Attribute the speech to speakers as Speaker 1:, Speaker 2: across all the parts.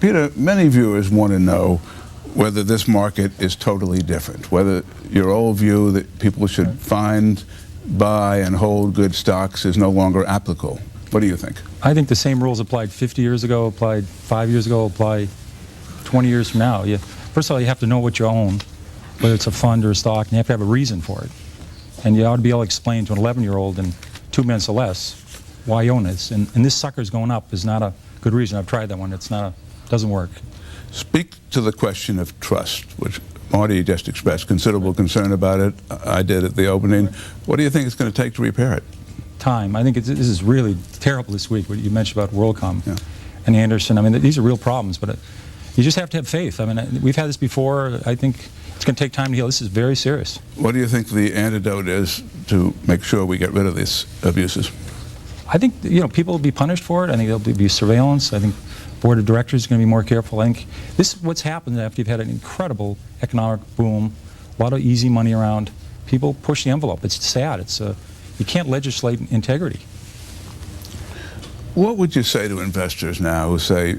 Speaker 1: Peter, many viewers want to know whether this market is totally different, whether your old view that people should find, buy, and hold good stocks is no longer applicable. What do you think?
Speaker 2: I think the same rules applied 50 years ago, applied 5 years ago, apply 20 years from now. First of all, you have to know what you own, whether it's a fund or a stock, and you have to have a reason for it. And you ought to be able to explain to an 11-year-old in 2 minutes or less why you own this. And this sucker's going up is not a good reason. I've tried that one. Doesn't work.
Speaker 1: Speak to the question of trust, which Marty just expressed considerable concern about it. I did at the opening. What do you think it's going to take to repair it?
Speaker 2: Time. I think this is really terrible this week, what you mentioned about WorldCom and Anderson. I mean, these are real problems, but you just have to have faith. I mean, we've had this before. I think it's going to take time to heal. This is very serious.
Speaker 1: What do you think the antidote is to make sure we get rid of these abuses?
Speaker 2: I think, people will be punished for it. I think there'll be surveillance. I think board of directors is going to be more careful. I think this is what's happened after you've had an incredible economic boom, a lot of easy money around. People push the envelope. It's sad. You can't legislate integrity.
Speaker 1: What would you say to investors now who say,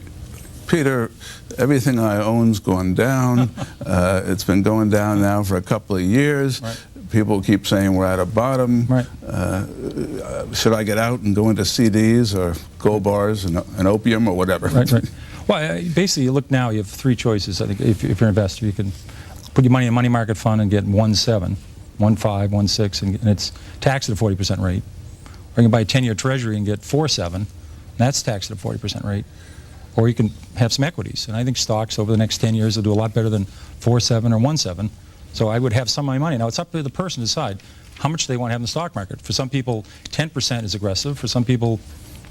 Speaker 1: Peter, everything I own's gone down. It's been going down now for a couple of years.
Speaker 2: Right.
Speaker 1: People keep saying we're at a bottom.
Speaker 2: Right.
Speaker 1: Should I get out and go into CDs or gold bars and opium or whatever?
Speaker 2: Right, right. Well, basically, you look now, you have three choices. I think if you're an investor, you can put your money in a money market fund and get 1.7, 1.5, 1.6, and it's taxed at a 40% rate. Or you can buy a 10-year treasury and get 4.7, and that's taxed at a 40% rate. Or you can have some equities. And I think stocks over the next 10 years will do a lot better than 4.7 or 1.7. So I would have some of my money. Now, it's up to the person to decide how much they want to have in the stock market. For some people, 10% is aggressive. For some people,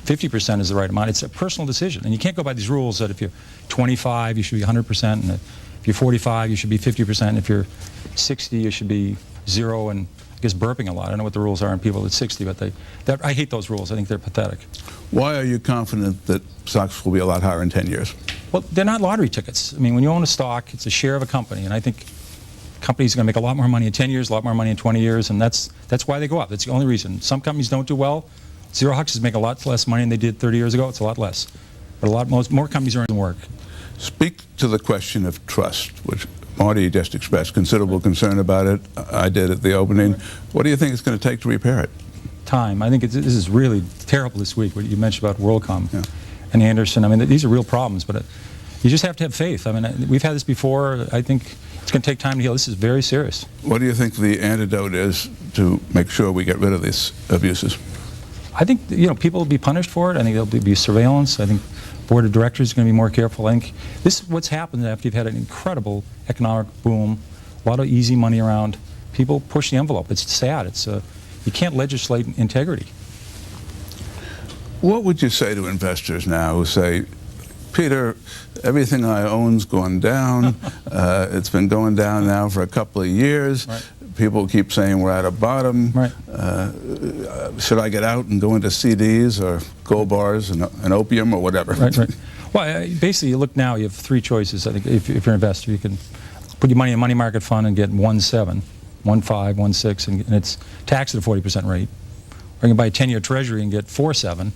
Speaker 2: 50% is the right amount. It's a personal decision. And you can't go by these rules that if you're 25, you should be 100%. And if you're 45, you should be 50%. And if you're 60, you should be 0. And I guess burping a lot. I don't know what the rules are on people at 60, but I hate those rules. I think they're pathetic.
Speaker 1: Why are you confident that stocks will be a lot higher in 10 years?
Speaker 2: Well, they're not lottery tickets. I mean, when you own a stock, it's a share of a company. And I think companies are going to make a lot more money in 10 years, a lot more money in 20 years, and that's why they go up. That's the only reason. Some companies don't do well. Zero Huxes make a lot less money than they did 30 years ago. It's a lot less. But more companies are in work.
Speaker 1: Speak to the question of trust, which Marty just expressed considerable concern about it. I did at the opening. What do you think it's going to take to repair it?
Speaker 2: Time. I think this is really terrible this week, what you mentioned about WorldCom and Anderson. I mean, these are real problems, but you just have to have faith. I mean, we've had this before. I think it's going to take time to heal. This is very serious.
Speaker 1: What do you think the antidote is to make sure we get rid of these abuses?
Speaker 2: I think, people will be punished for it. I think there'll be surveillance. I think board of directors is going to be more careful. I think this is what's happened after you've had an incredible economic boom, a lot of easy money around. People push the envelope. It's sad. You can't legislate integrity.
Speaker 1: What would you say to investors now who say, Peter, everything I own's gone down. It's been going down now for a couple of years.
Speaker 2: Right.
Speaker 1: People keep saying we're at a bottom.
Speaker 2: Right.
Speaker 1: Should I get out and go into CDs or gold bars and opium or whatever?
Speaker 2: Right, right. Well, basically, you look now, you have three choices. I think if you're an investor, you can put your money in a money market fund and get 1.7, 1.5, 1.6, and it's taxed at a 40% rate. Or you can buy a 10-year treasury and get 4.7, and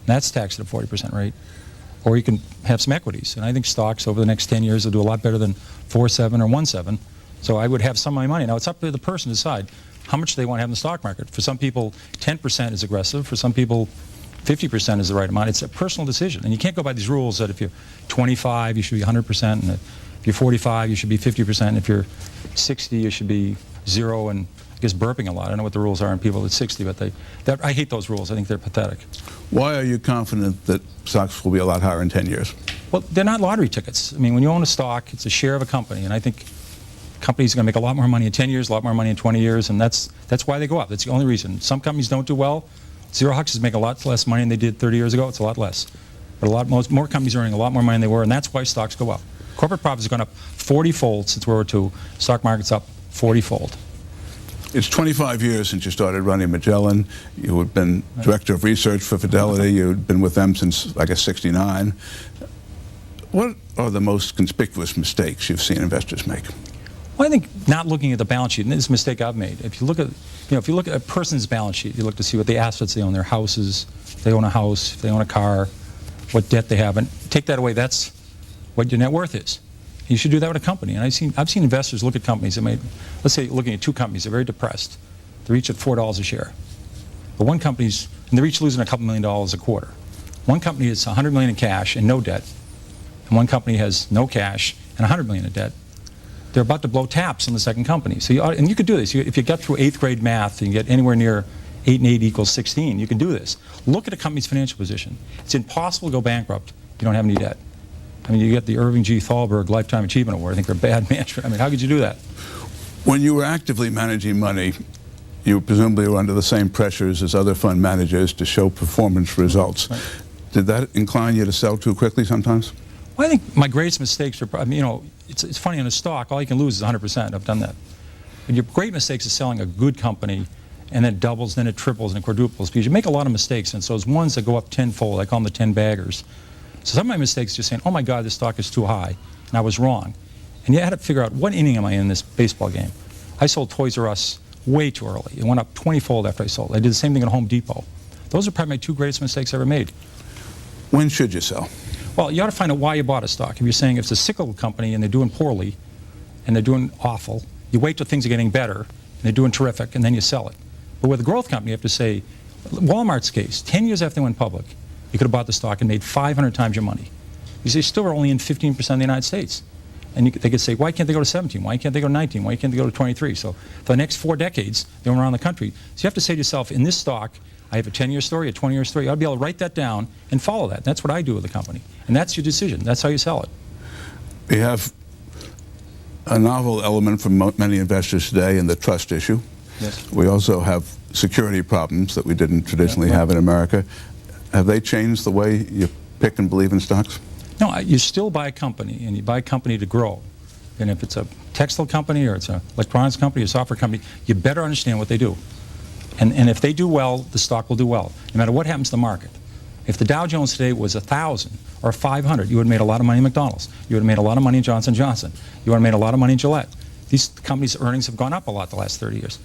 Speaker 2: that's taxed at a 40% rate. Or you can have some equities. And I think stocks over the next 10 years will do a lot better than 4.7 or 1.7. So I would have some of my money. Now, it's up to the person to decide how much they want to have in the stock market. For some people, 10% is aggressive. For some people, 50% is the right amount. It's a personal decision. And you can't go by these rules that if you're 25, you should be 100%. And if you're 45, you should be 50%. And if you're 60, you should be 0. And I guess burping a lot. I don't know what the rules are on people at 60, but I hate those rules. I think they're pathetic.
Speaker 1: Why are you confident that stocks will be a lot higher in 10 years?
Speaker 2: Well, they're not lottery tickets. I mean, when you own a stock, it's a share of a company. And I think companies are going to make a lot more money in 10 years, a lot more money in 20 years, and that's why they go up. That's the only reason. Some companies don't do well. Zero Huxes make a lot less money than they did 30 years ago. It's a lot less. But more companies are earning a lot more money than they were, and that's why stocks go up. Corporate profits have gone up 40-fold since World War II. Stock market's up 40-fold.
Speaker 1: It's 25 years since you started running Magellan. You had been director of research for Fidelity. You'd been with them since, I guess, '69. What are the most conspicuous mistakes you've seen investors make?
Speaker 2: Well, I think not looking at the balance sheet, and this is a mistake I've made. If you look at a person's balance sheet, you look to see what the assets they own, their houses, if they own a house, if they own a car, what debt they have, and take that away. That's what your net worth is. You should do that with a company. And I've seen investors look at companies that made, let's say, looking at two companies, they're very depressed. They're each at $4 a share. But one company's, and they're each losing a couple $1 million a quarter. One company has $100 million in cash and no debt, and one company has no cash and $100 million in debt. They're about to blow taps on the second company. So and you could do this. If you get through 8th grade math and you get anywhere near 8 and 8 equals 16, you can do this. Look at a company's financial position. It's impossible to go bankrupt if you don't have any debt. I mean, you get the Irving G. Thalberg Lifetime Achievement Award. I think they're bad management. I mean, how could you do that?
Speaker 1: When you were actively managing money, you presumably were under the same pressures as other fund managers to show performance results.
Speaker 2: Right.
Speaker 1: Did that incline you to sell too quickly sometimes?
Speaker 2: Well, I think my greatest mistakes are, I mean, you know, it's funny on a stock, all you can lose is 100%. I've done that. But your great mistakes is selling a good company and then it doubles, then it triples and it quadruples because you make a lot of mistakes. And so those ones that go up tenfold, I call them the 10 baggers. So some of my mistakes are just saying, oh my God, this stock is too high, and I was wrong. And you had to figure out, what inning am I in this baseball game? I sold Toys R Us way too early. It went up 20-fold after I sold. I did the same thing at Home Depot. Those are probably my two greatest mistakes I ever made.
Speaker 1: When should you sell?
Speaker 2: Well, you ought to find out why you bought a stock. If you're saying if it's a cyclical company and they're doing poorly and they're doing awful, you wait till things are getting better and they're doing terrific and then you sell it. But with a growth company, you have to say, Walmart's case, 10 years after they went public, you could have bought the stock and made 500 times your money. Because they still are only in 15% of the United States. And they could say, why can't they go to 17? Why can't they go to 19? Why can't they go to 23? So for the next 4 decades, they went around the country. So you have to say to yourself, in this stock, I have a 10-year story, a 20-year story. You ought to be able to write that down and follow that. That's what I do with the company. And that's your decision. That's how you sell it.
Speaker 1: We have a novel element for many investors today in the trust issue.
Speaker 2: Yes.
Speaker 1: We also have security problems that we didn't traditionally have in America. Have they changed the way you pick and believe in stocks?
Speaker 2: No, you still buy a company, and you buy a company to grow. And if it's a textile company or it's an electronics company or software company, you better understand what they do. And if they do well, the stock will do well, no matter what happens to the market. If the Dow Jones today was 1,000 or 500, you would have made a lot of money in McDonald's. You would have made a lot of money in Johnson & Johnson. You would have made a lot of money in Gillette. These companies' earnings have gone up a lot the last 30 years.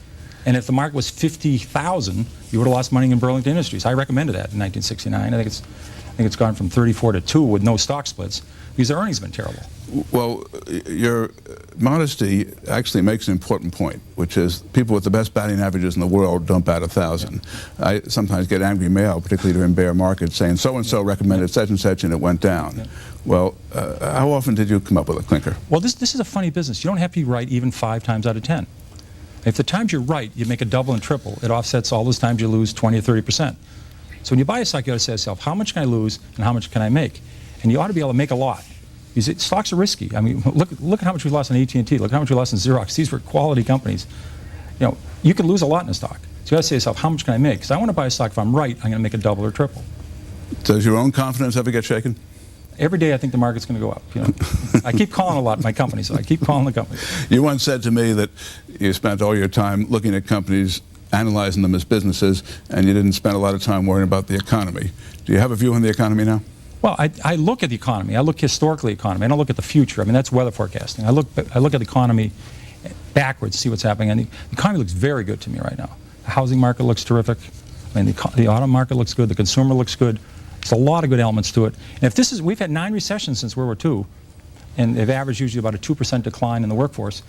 Speaker 2: And if the market was 50,000, you would have lost money in Burlington Industries. I recommended that in 1969. I think it's gone from 34 to 2 with no stock splits because their earnings have been terrible.
Speaker 1: Well, your modesty actually makes an important point, which is people with the best batting averages in the world don't bat 1,000. Yeah. I sometimes get angry mail, particularly during bear markets, saying so-and-so recommended such and such and it went down. Yeah. Well, how often did you come up with a clinker?
Speaker 2: Well, this is a funny business. You don't have to be right even 5 times out of 10. If the times you're right, you make a double and triple, it offsets all those times you lose 20 or 30%. So when you buy a stock, you ought to say to yourself, how much can I lose and how much can I make? And you ought to be able to make a lot. Because stocks are risky. I mean, look at how much we lost in AT&T. Look at how much we lost in Xerox. These were quality companies. You know, you can lose a lot in a stock. So you got to say to yourself, how much can I make? Because I want to buy a stock, if I'm right, I'm going to make a double or triple.
Speaker 1: Does your own confidence ever get shaken?
Speaker 2: Every day I think the market's going to go up. You know? I keep calling a lot of my companies, so I keep calling the companies.
Speaker 1: You once said to me that you spent all your time looking at companies, analyzing them as businesses, and you didn't spend a lot of time worrying about the economy. Do you have a view on the economy now?
Speaker 2: Well, I look at the economy. I look historically at the economy. I don't look at the future. I mean, that's weather forecasting. I look at the economy backwards, see what's happening. And the economy looks very good to me right now. The housing market looks terrific. I mean, the auto market looks good. The consumer looks good. There's a lot of good elements to it. And if this is, we've had 9 recessions since World War II, and they've averaged usually about a 2% decline in the workforce.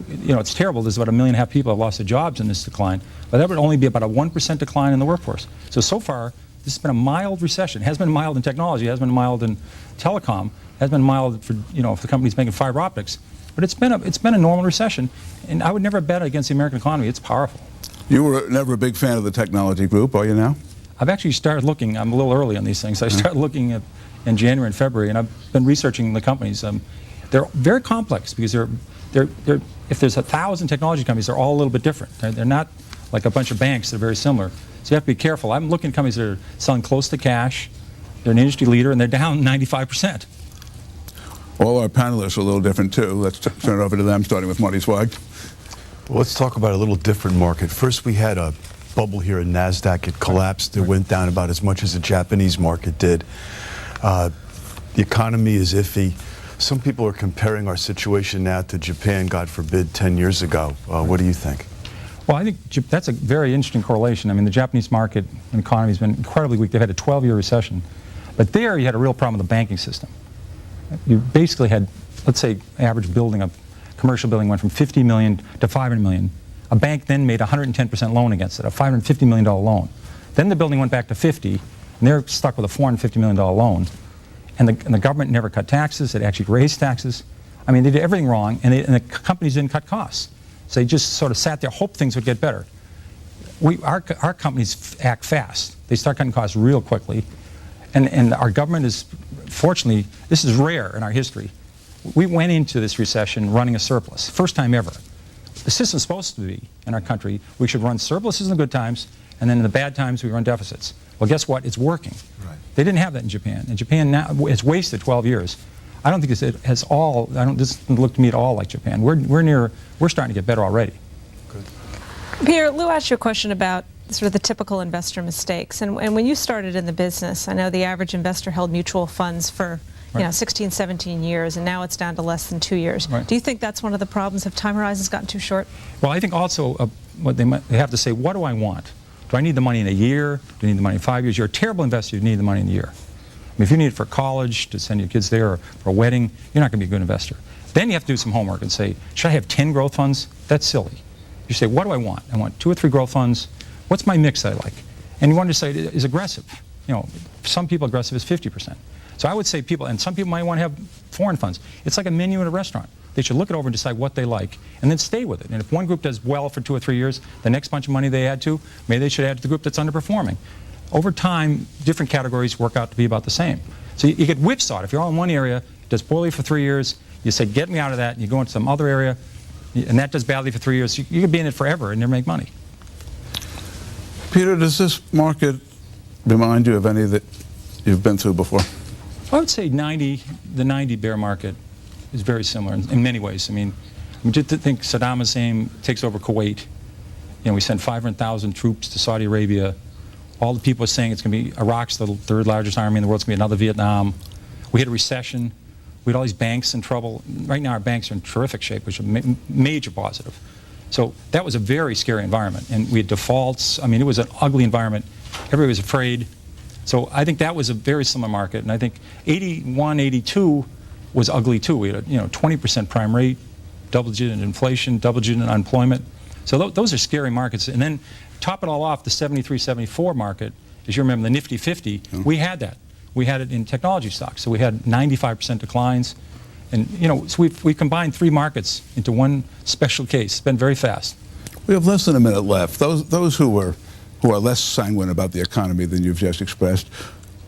Speaker 2: You know, it's terrible. There's about 1.5 million people have lost their jobs in this decline, but that would only be about a 1% decline in the workforce. So far, this has been a mild recession. It has been mild in technology. It has been mild in telecom. It has been mild for, you know, if the company's making fiber optics. But it's been a normal recession, and I would never bet against the American economy. It's powerful.
Speaker 1: You were never a big fan of the technology group, are you now?
Speaker 2: I've actually started looking. I'm a little early on these things. I started looking in January and February, and I've been researching the companies. They're very complex because if there's 1,000 technology companies, they're all a little bit different. They're not like a bunch of banks that are very similar. So you have to be careful. I'm looking at companies that are selling close to cash. They're an industry leader, and they're down 95%.
Speaker 1: All our panelists are a little different, too. Let's turn it over to them, starting with Marty Swag.
Speaker 3: Well, let's talk about a little different market. First, we had a bubble here in NASDAQ. It collapsed. It went down about as much as the Japanese market did. The economy is iffy. Some people are comparing our situation now to Japan, God forbid, 10 years ago. What do you think?
Speaker 2: Well, I think that's a very interesting correlation. I mean, the Japanese market and economy has been incredibly weak. They've had a 12-year recession. But there you had a real problem with the banking system. You basically had, let's say, average building, a commercial building went from 50 million to 500 million. A bank then made a 110% loan against it, a $550 million loan. Then the building went back to 50, and they're stuck with a $450 million loan. And the government never cut taxes. It actually raised taxes. I mean, they did everything wrong, and the companies didn't cut costs. So they just sort of sat there, hoped things would get better. Our companies act fast. They start cutting costs real quickly. And our government is, fortunately, this is rare in our history. We went into this recession running a surplus, first time ever. The system's supposed to be, in our country, we should run surpluses in the good times, and then in the bad times we run deficits. Well, guess what? It's working. Right. They didn't have that in Japan. And Japan now, it's wasted 12 years. I don't think it has all, this doesn't look to me at all like Japan. We're starting to get better already.
Speaker 3: Good.
Speaker 4: Peter, Lou asked you a question about sort of the typical investor mistakes. And when you started in the business, I know the average investor held mutual funds for 16, 17 years, and now it's down to less than 2 years.
Speaker 2: Right.
Speaker 4: Do you think that's one of the problems? Have time horizons gotten too short?
Speaker 2: Well, I think also what they have to say, what do I want? Do I need the money in a year? Do I need the money in 5 years? You're a terrible investor, you need the money in a year. I mean, if you need it for college, to send your kids there, or for a wedding, you're not going to be a good investor. Then you have to do some homework and say, should I have 10 growth funds? That's silly. You say, what do I want? I want 2 or 3 growth funds. What's my mix I like? And you want to say is aggressive. You know, for some people aggressive is 50%. So I would say people, and some people might want to have foreign funds. It's like a menu at a restaurant. They should look it over and decide what they like, and then stay with it. And if one group does well for 2 or 3 years, the next bunch of money they add to, maybe they should add to the group that's underperforming. Over time, different categories work out to be about the same. So you get whipsawed. If you're all in one area, it does poorly for 3 years, you say, get me out of that, and you go into some other area, and that does badly for 3 years. You could be in it forever and never make money.
Speaker 1: Peter, does this market remind you of any that you've been through before?
Speaker 2: I would say the 90 bear market is very similar in many ways. I mean, just to think Saddam Hussein takes over Kuwait. You know, we sent 500,000 troops to Saudi Arabia. All the people are saying it's going to be Iraq's the 3rd largest army in the world. It's going to be another Vietnam. We had a recession. We had all these banks in trouble. Right now, our banks are in terrific shape, which is a major positive. So that was a very scary environment. And we had defaults. I mean, it was an ugly environment. Everybody was afraid. So I think that was a very similar market. And I think 81, 82 was ugly too. We had a 20% prime rate, double-digit inflation, double-digit unemployment. So those are scary markets. And then top it all off, the 73, 74 market, as you remember, the Nifty 50, we had that. We had it in technology stocks. So we had 95% declines. And, so we've combined 3 markets into one special case. It's been very fast.
Speaker 1: We have less than a minute left. Those who are less sanguine about the economy than you've just expressed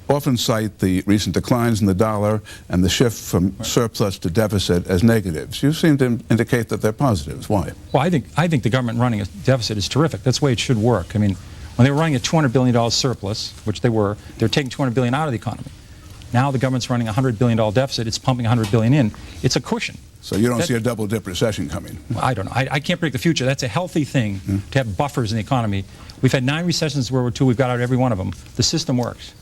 Speaker 1: often cite the recent declines in the dollar and the shift from surplus to deficit as negatives. You seem to indicate that they're positives. Why?
Speaker 2: Well, I think the government running a deficit is terrific. That's the way it should work. I mean, when they were running a $200 billion surplus, which they're taking $200 billion out of the economy. Now the government's running a $100 billion deficit. It's pumping $100 billion in. It's a cushion.
Speaker 1: So you don't see a double-dip recession coming?
Speaker 2: I don't know. I can't predict the future. That's a healthy thing to have buffers in the economy. We've had 9 recessions in World War II. We've got out every one of them. The system works.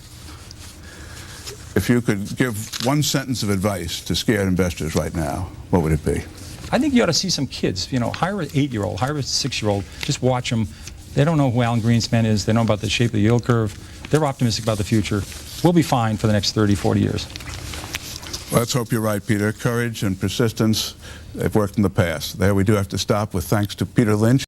Speaker 1: If you could give one sentence of advice to scared investors right now, what would it be?
Speaker 2: I think you ought to see some kids. Hire an 8-year-old, hire a 6-year-old. Just watch them. They don't know who Alan Greenspan is. They know about the shape of the yield curve. They're optimistic about the future. We'll be fine for the next 30, 40 years.
Speaker 1: Well, let's hope you're right, Peter. Courage and persistence, they've worked in the past. There we do have to stop with thanks to Peter Lynch.